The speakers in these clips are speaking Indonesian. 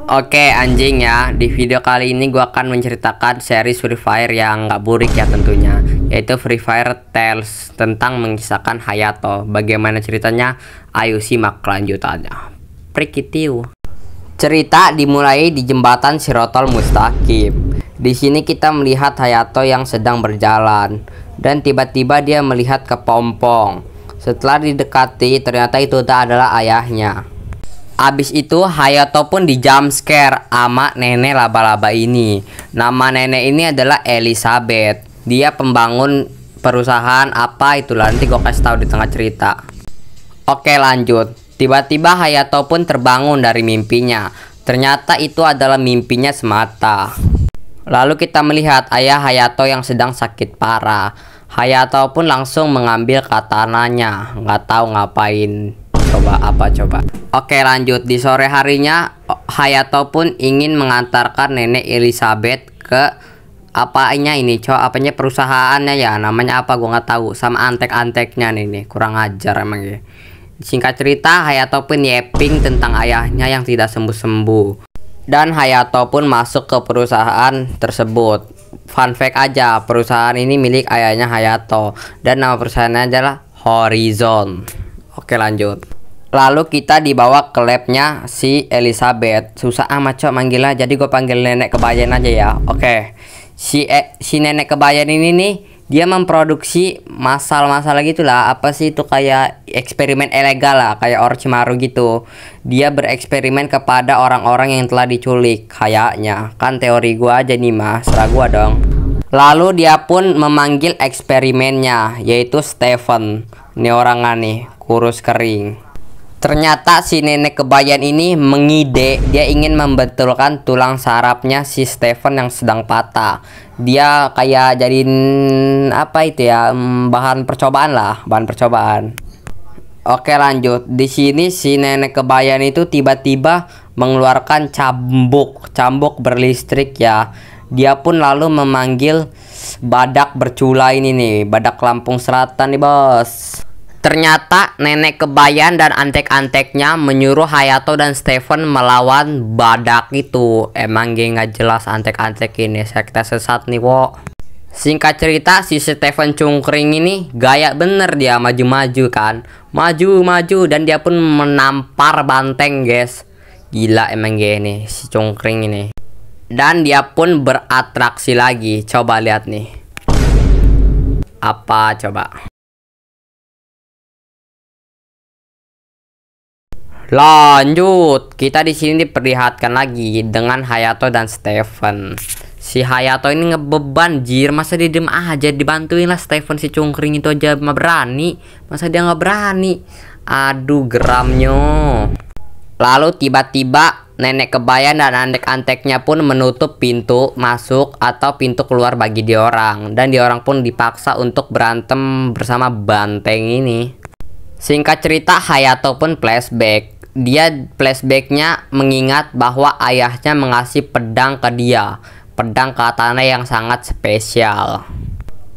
Oke anjing ya, di video kali ini gua akan menceritakan series Free Fire yang gak burik ya tentunya, yaitu Free Fire Tales tentang mengisahkan Hayato. Bagaimana ceritanya? Ayo simak kelanjutannya. Prikitiu. Cerita dimulai di jembatan Sirotol Mustaqim. Di sini kita melihat Hayato yang sedang berjalan dan tiba-tiba dia melihat kepompong. Setelah didekati, ternyata itu adalah ayahnya. Abis itu Hayato pun di jump scare sama nenek laba-laba ini. Nama nenek ini adalah Elizabeth. Dia pembangun perusahaan apa itulah, nanti gue kasih tahu di tengah cerita. Oke lanjut. Tiba-tiba Hayato pun terbangun dari mimpinya. Ternyata itu adalah mimpinya semata. Lalu kita melihat ayah Hayato yang sedang sakit parah. Hayato pun langsung mengambil katananya. Nggak tahu ngapain. Coba. Oke lanjut. Di sore harinya Hayato pun ingin mengantarkan nenek Elizabeth ke apanya ini apanya perusahaannya ya, namanya apa gua nggak tahu, sama antek-anteknya nih kurang ajar emang ya. Singkat cerita Hayato pun yapping tentang ayahnya yang tidak sembuh-sembuh, dan Hayato pun masuk ke perusahaan tersebut. Fun fact aja, perusahaan ini milik ayahnya Hayato dan nama perusahaannya adalah Horizon. Oke lanjut. Lalu kita dibawa ke labnya si Elizabeth. Susah amat cok manggilnya, jadi gue panggil nenek kebayan aja ya. Oke. Si nenek kebayan ini nih, dia memproduksi masal-masal gitulah. Apa sih itu, kayak eksperimen ilegal lah, kayak Orochimaru gitu. Dia bereksperimen kepada orang-orang yang telah diculik kayaknya. Kan teori gua aja nih mas, serah gua dong. Lalu dia pun memanggil eksperimennya, yaitu Stephen. Ini orangnya nih, kurus kering. Ternyata si nenek kebayan ini mengide, dia ingin membetulkan tulang sarafnya si Stephen yang sedang patah. Dia kayak jadiin apa itu ya, bahan percobaan lah, bahan percobaan. Oke lanjut. Di sini si nenek kebayan itu tiba-tiba mengeluarkan cambuk berlistrik ya. Dia pun lalu memanggil badak bercula ini nih, badak Lampung Selatan nih bos. Ternyata nenek kebayan dan antek-anteknya menyuruh Hayato dan Stephen melawan badak itu. Emang geng nggak jelas antek-antek ini, sekte sesat nih wo. Singkat cerita si Stephen cungkring ini gaya bener, dia maju-maju kan, maju dan dia pun menampar banteng guys. Gila emang gini si cungkring ini. Dan dia pun beratraksi lagi. Coba lihat nih. Apa coba? Lanjut, kita di sini diperlihatkan lagi dengan Hayato dan Stephen. Si Hayato ini ngebeban jir, masa dia diem aja, dibantuin lah Stephen si cungkring itu aja mah berani, masa dia nggak berani? Aduh geramnya. Lalu tiba-tiba nenek kebayan dan antek-anteknya pun menutup pintu masuk atau pintu keluar bagi diorang, dan diorang pun dipaksa untuk berantem bersama banteng ini. Singkat cerita Hayato pun flashback. Dia flashbacknya mengingat bahwa ayahnya mengasih pedang ke dia, pedang katana yang sangat spesial.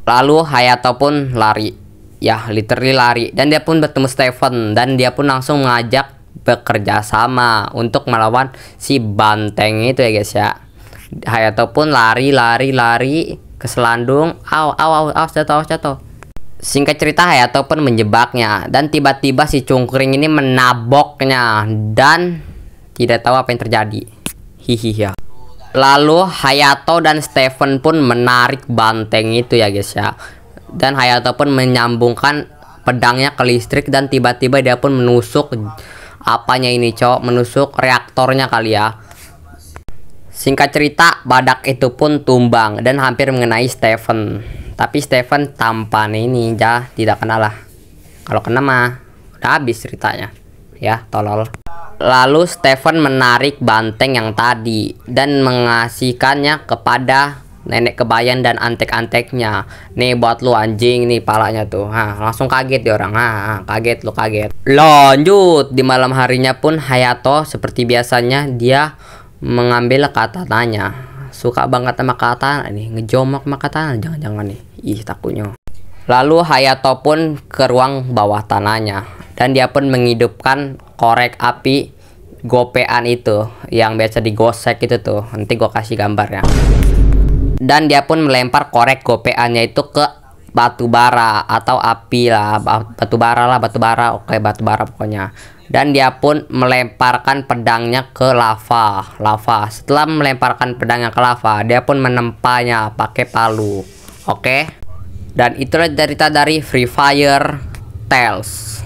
Lalu Hayato pun lari, ya literally lari, dan dia pun bertemu Stephen, dan dia pun langsung mengajak bekerja sama untuk melawan si banteng itu ya guys ya. Hayato pun lari ke selandung, jatuh. Singkat cerita Hayato pun menjebaknya, dan tiba-tiba si cungkring ini menaboknya dan tidak tahu apa yang terjadi. Hihihi ya. Lalu Hayato dan Stephen pun menarik banteng itu ya guys ya. Dan Hayato pun menyambungkan pedangnya ke listrik, dan tiba-tiba dia pun menusuk apanya ini menusuk reaktornya kali ya. Singkat cerita badak itu pun tumbang dan hampir mengenai Stephen. Tapi Stephen tampan ini tidak kena lah. Kalau kena mah udah habis ceritanya ya, tolol. Lalu Stephen menarik banteng yang tadi dan mengasihkannya kepada nenek kebayan dan antek-anteknya. Nih buat lu anjing, nih palanya tuh. Langsung kaget dia orang. Kaget lu, kaget. Lanjut, di malam harinya pun Hayato seperti biasanya dia mengambil katananya. Suka banget sama katana nih, ngejomok sama katana, jangan-jangan nih. Ih takutnya. Lalu Hayato pun ke ruang bawah tanahnya, dan dia pun menghidupkan korek api gopean itu yang biasa digosek itu tuh. Nanti gua kasih gambarnya. Dan dia pun melempar korek gopeannya itu ke batu bara atau api lah, batu bara, oke, batu bara pokoknya. Dan dia pun melemparkan pedangnya ke lava. Setelah melemparkan pedangnya ke lava, dia pun menempanya pakai palu. Oke. Dan itulah cerita dari Free Fire Tales.